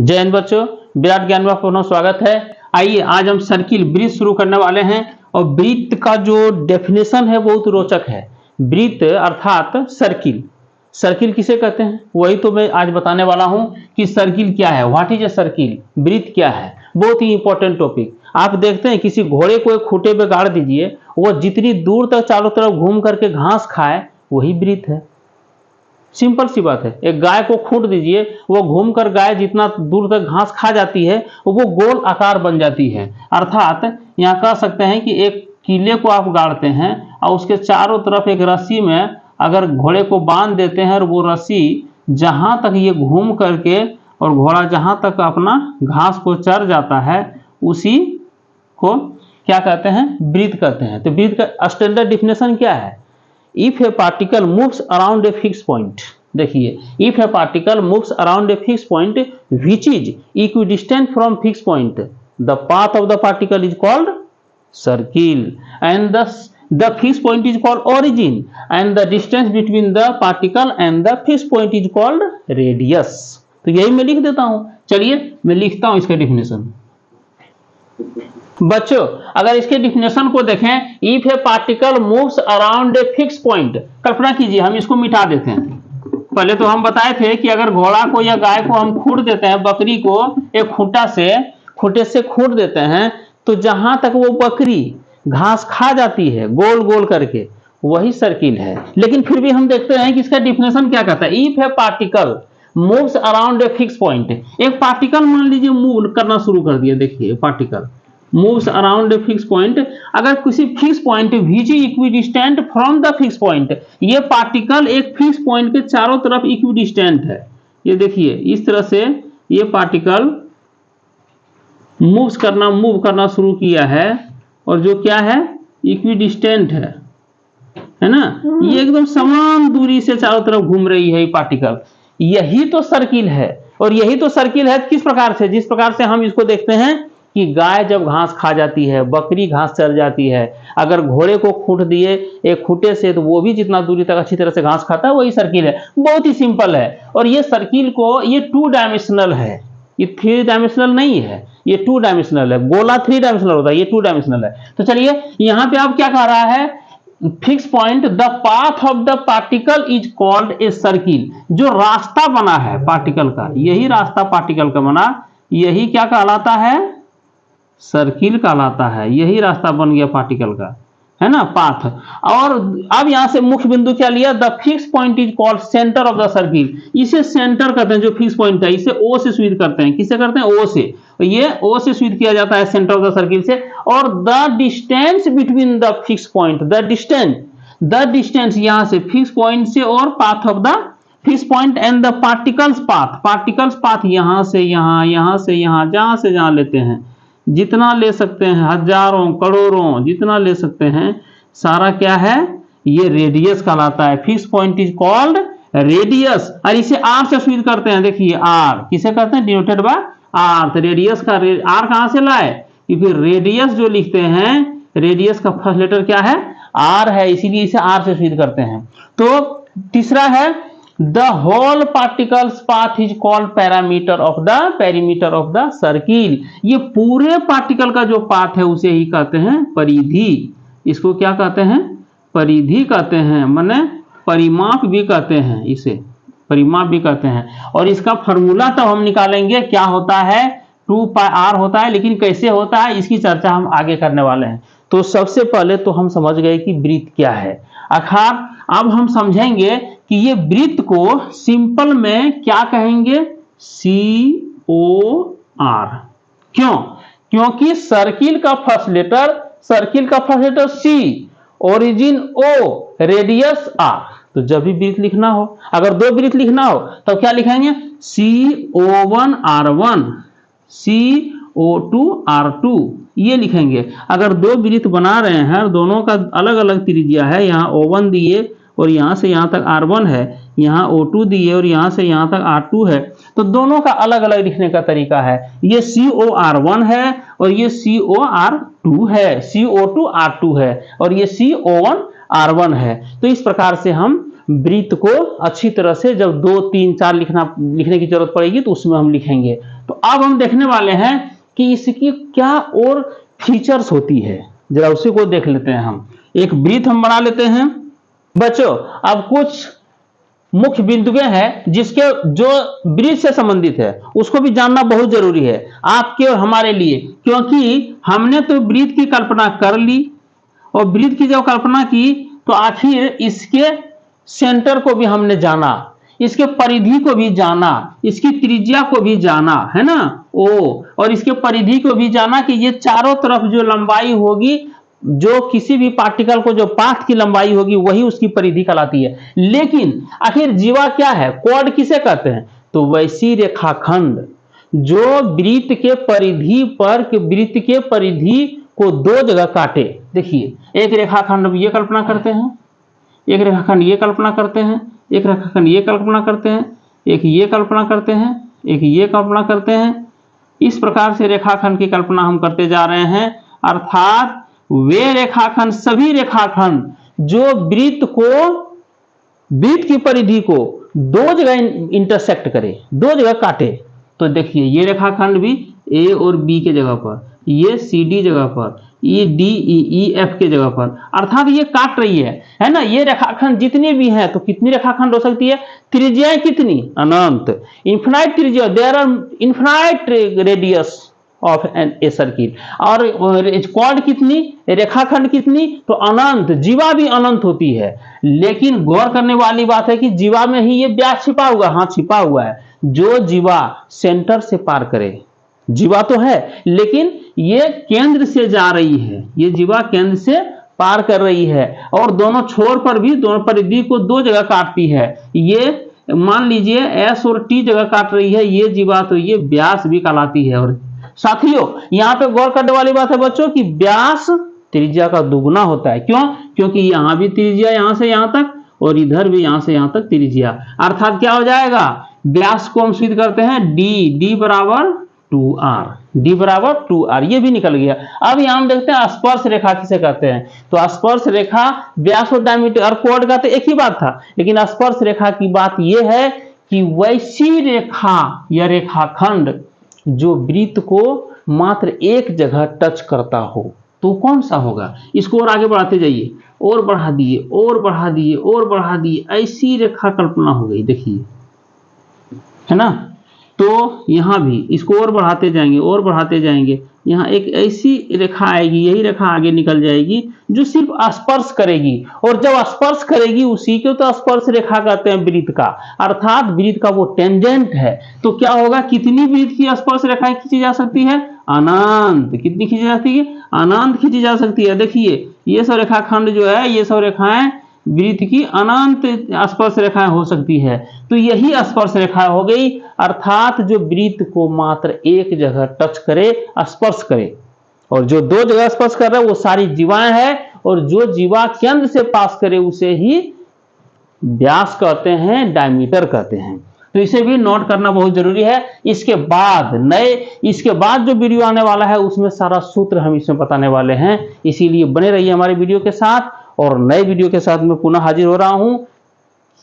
जय हिंद बच्चों, विराट ज्ञान में आपका स्वागत है। आइए आज हम सर्किल वृत्त शुरू करने वाले हैं और वृत्त का जो डेफिनेशन है बहुत रोचक है। वृत्त अर्थात सर्किल, सर्किल किसे कहते हैं वही तो मैं आज बताने वाला हूं कि सर्किल क्या है, व्हाट इज ए सर्किल, वृत्त क्या है। बहुत ही इंपॉर्टेंट टॉपिक। आप देखते हैं किसी घोड़े को एक खूंटे पे गाड़ दीजिए, वो जितनी दूर तक चारों तरफ घूम करके घास खाए वही वृत्त है। सिंपल सी बात है। एक गाय को खूंट दीजिए, वो घूमकर गाय जितना दूर तक घास खा जाती है वो गोल आकार बन जाती है। अर्थात यहाँ कह सकते हैं कि एक किले को आप गाड़ते हैं और उसके चारों तरफ एक रस्सी में अगर घोड़े को बांध देते हैं और वो रस्सी जहां तक ये घूम करके और घोड़ा जहां तक अपना घास को चर जाता है उसी को क्या कहते हैं, वृत्त कहते हैं। तो वृत्त का स्टैंडर्ड डिफिनेशन क्या है? If a particle moves around a fixed point, देखिए, if a particle moves around a fixed point which is equidistant from fixed point, the path of the particle is called circle, and the fixed point is called origin, and the distance between the particle and the fixed point is called radius। तो यही मैं लिख देता हूं। चलिए मैं लिखता हूं इसका डिफिनेशन। बच्चों अगर इसके डिफिनेशन को देखें, if a particle moves around a fix point, कल्पना कीजिए हम इसको मिटा देते हैं। पहले तो हम बताए थे कि अगर घोड़ा को या गाय को हम खूंट देते हैं, बकरी को एक खूंटे से खूंट देते हैं, तो जहां तक वो बकरी घास खा जाती है गोल गोल करके वही सर्किल है। लेकिन फिर भी हम देखते हैं कि इसका डिफिनेशन क्या कहता है। If a particle moves around a fix point, एक पार्टिकल मान लीजिए मूव करना शुरू कर दिया। देखिए particle moves around a fixed point, अगर किसी fix point VG equidistant from the fix point, ये पार्टिकल एक फिक्स पॉइंट के चारों तरफ इक्विडिस्टेंट है। ये देखिए इस तरह से ये पार्टिकल मूव करना शुरू किया है और जो क्या है, इक्विडिस्टेंट है ना। ये एकदम समान दूरी से चारों तरफ घूम रही है ये पार्टिकल। यही तो सर्किल है। और यही तो सर्किल है किस प्रकार से, जिस प्रकार से हम इसको देखते हैं कि गाय जब घास खा जाती है, बकरी घास चर जाती है, अगर घोड़े को खूंट दिए एक खूंटे से तो वो भी जितना दूरी तक अच्छी तरह से घास खाता है वही सर्किल है। बहुत ही सिंपल है। और ये सर्किल को ये 2 डायमेंशनल है, ये 3 डायमेंशनल नहीं है, ये 2 डायमेंशनल है। गोला 3 डायमेंशनल होता है, ये 2 डायमेंशनल है। तो चलिए यहाँ पे आप क्या कह रहा है, fix point the path of the particle is called a circle. जो रास्ता बना है पार्टिकल का, यही रास्ता पार्टिकल का बना, यही क्या कहलाता है, सर्किल कहलाता है। यही रास्ता बन गया पार्टिकल का, है ना, पाथ। और अब यहां से मुख्य बिंदु क्या लिया, the fix point is called centre of the circle. इसे सेंटर कहते हैं, जो फिक्स पॉइंट है इसे ओ से स्वीट करते हैं। किसे करते हैं, ओ से। तो ये ओ से स्वीट किया जाता है सेंटर ऑफ द सर्किल से। और the distance between the fix point, the distance यहां से फिक्स पॉइंट से और path of the fix point and the particles path यहां से यहां से यहां, जहां से जहां लेते हैं, जितना ले सकते हैं, हजारों करोड़ों जितना ले सकते हैं, सारा क्या है, ये रेडियस कहलाता है। Fix point is called radius. और इसे आर से स्वीट करते हैं। देखिए आर किसे कहते हैं, डिनोटेड बाय आर। तो रेडियस का आर कहां से लाए, क्योंकि रेडियस जो लिखते हैं, रेडियस का फर्स्ट लेटर क्या है, आर है, इसीलिए इसे आर से स्वीट करते हैं। तो तीसरा है the whole particles path is called perimeter of the circle. ये पूरे पार्टिकल का जो पाथ है उसे ही कहते हैं परिधि। इसको क्या कहते हैं, परिधि कहते हैं, माने परिमाप भी कहते हैं, इसे परिमाप भी कहते हैं। और इसका फॉर्मूला तो हम निकालेंगे, क्या होता है, 2πr होता है। लेकिन कैसे होता है इसकी चर्चा हम आगे करने वाले हैं। तो सबसे पहले तो हम समझ गए कि वृत्त क्या है। अर्थात अब हम समझेंगे कि ये वृत्त को सिंपल में क्या कहेंगे, COR। क्यों, क्योंकि सर्किल का first letter C, origin O, radius R। तो जब भी वृत्त लिखना हो, अगर 2 वृत्त लिखना हो तो क्या लिखेंगे, CO1 R1, CO2 R2, ये लिखेंगे। अगर 2 वृत्त बना रहे हैं, दोनों का अलग अलग त्रिज्या है, यहाँ O1 दिए और यहां से यहां तक R1 है, यहाँ O2 दिए और यहां से यहां तक R2 है, तो दोनों का अलग अलग लिखने का तरीका है। ये COR1 है और ये COR2 है, CO2 R2 है और ये CO1 R1 है। तो इस प्रकार से हम वृत्त को अच्छी तरह से जब 2, 3, 4 लिखने की जरूरत पड़ेगी तो उसमें हम लिखेंगे। तो अब हम देखने वाले हैं कि इसकी क्या और फीचर्स होती है, जरा उसी को देख लेते हैं। हम एक वृत्त हम बना लेते हैं बच्चों। अब कुछ मुख्य बिंदुएं हैं जिसके जो वृत्त से संबंधित है उसको भी जानना बहुत जरूरी है आपके और हमारे लिए, क्योंकि हमने तो वृत्त की कल्पना कर ली और वृत्त की जब कल्पना की तो आखिर इसके सेंटर को भी हमने जाना, इसके परिधि को भी जाना, इसकी त्रिज्या को भी जाना, है ना ओ, और इसके परिधि को भी जाना कि ये चारों तरफ जो लंबाई होगी, जो किसी भी पार्टिकल को जो पाथ की लंबाई होगी वही उसकी परिधि कहलाती है। लेकिन आखिर जीवा क्या है, कॉर्ड किसे कहते हैं? तो वैसी रेखाखंड जो वृत्त के परिधि पर वृत्त के परिधि को दो जगह काटे। देखिए एक रेखाखंड ये कल्पना करते हैं, एक रेखाखंड ये कल्पना करते हैं, एक रेखाखंड ये कल्पना करते हैं, एक ये कल्पना करते हैं, एक ये कल्पना करते हैं। इस प्रकार से रेखाखंड की कल्पना हम करते जा रहे हैं। अर्थात वे रेखाखंड, सभी रेखाखंड जो वृत्त की परिधि को दो जगह इंटरसेक्ट करे, दो जगह काटे। तो देखिए ये रेखाखंड भी ए और बी के जगह पर, ये सी डी जगह पर, ई डी ई एफ के जगह पर, अर्थात ये काट रही है ना। ये रेखाखंड जितनी भी हैं, तो कितनी रेखाखंड हो सकती है? त्रिज्याएं कितनी? अनंत, इन्फिनाइट त्रिज्या। There are infinite radius of a circle. और कॉर्ड कितनी, रेखाखंड कितनी? तो अनंत। जीवा भी अनंत होती है, लेकिन गौर करने वाली बात है कि जीवा में ही ये व्यास छिपा हुआ, हाँ छिपा हुआ है। जो जीवा सेंटर से पार करे, जीवा तो है लेकिन ये केंद्र से जा रही है, ये जीवा केंद्र से पार कर रही है और दोनों छोर पर भी दोनों परिधि को दो जगह काटती है। ये मान लीजिए एस और टी जगह काट रही है ये जीवा, तो ये व्यास भी कहलाती है। और साथियों यहाँ पे गौर करने वाली बात है बच्चों कि व्यास त्रिज्या का दुगुना होता है। क्यों? क्योंकि यहाँ भी त्रिज्या यहां से यहां तक और इधर भी यहां से यहां तक त्रिज्या। अर्थात क्या हो जाएगा, व्यास को हम सिद्ध करते हैं डी बराबर 2r, डी बराबर 2r, ये भी निकल गया। अब यहां हम देखते हैं स्पर्श रेखा किसे कहते हैं। तो स्पर्श रेखा व्यास और डायमीटर और कोण का तो एक ही बात था, लेकिन स्पर्श रेखा की बात यह है कि वैसी रेखा या रेखाखंड जो वृत्त को मात्र एक जगह टच करता हो। तो कौन सा होगा? इसको और आगे बढ़ाते जाइए, और बढ़ा दिए और बढ़ा दिए और बढ़ा दिए, ऐसी रेखा कल्पना हो गई। देखिए है ना। तो यहां भी इसको और बढ़ाते जाएंगे और बढ़ाते जाएंगे, यहां एक ऐसी रेखा आएगी, यही रेखा आगे निकल जाएगी जो सिर्फ स्पर्श करेगी। और जब स्पर्श करेगी उसी को तो स्पर्श रेखा कहते हैं वृत्त का। अर्थात वृत्त का वो टेंजेंट है। तो क्या होगा, कितनी वृत्त की स्पर्श रेखाएं खींची जा सकती है? अनंत। कितनी खींची जा सकती है? अनंत खींची जा सकती है। देखिए ये सब रेखाखंड जो है, ये सब रेखाएं वृत्त की अनंत स्पर्श रेखाएं हो सकती है। तो यही स्पर्श रेखा हो गई। अर्थात जो वृत्त को मात्र एक जगह टच करे, स्पर्श करे, और जो दो जगह स्पर्श कर रहा है वो सारी जीवाएं हैं, और जो जीवा केंद्र से पास करे उसे ही व्यास कहते हैं, डायमीटर कहते हैं। तो इसे भी नोट करना बहुत जरूरी है। इसके बाद जो वीडियो आने वाला है उसमें सारा सूत्र हम इसमें बताने वाले हैं, इसीलिए बने रहिए हमारे वीडियो के साथ। और नए वीडियो के साथ मैं पुनः हाजिर हो रहा हूं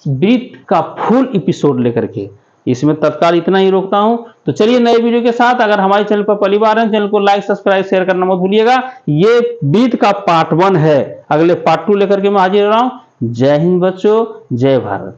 वृत्त का फुल एपिसोड लेकर के। इसमें तत्काल इतना ही रोकता हूं। तो चलिए नए वीडियो के साथ। अगर हमारे चैनल पर पहली बार है, चैनल को लाइक सब्सक्राइब शेयर करना मत भूलिएगा। ये वृत्त का पार्ट 1 है, अगले पार्ट 2 लेकर के मैं हाजिर हो रहा हूं। जय हिंद बच्चों, जय भारत।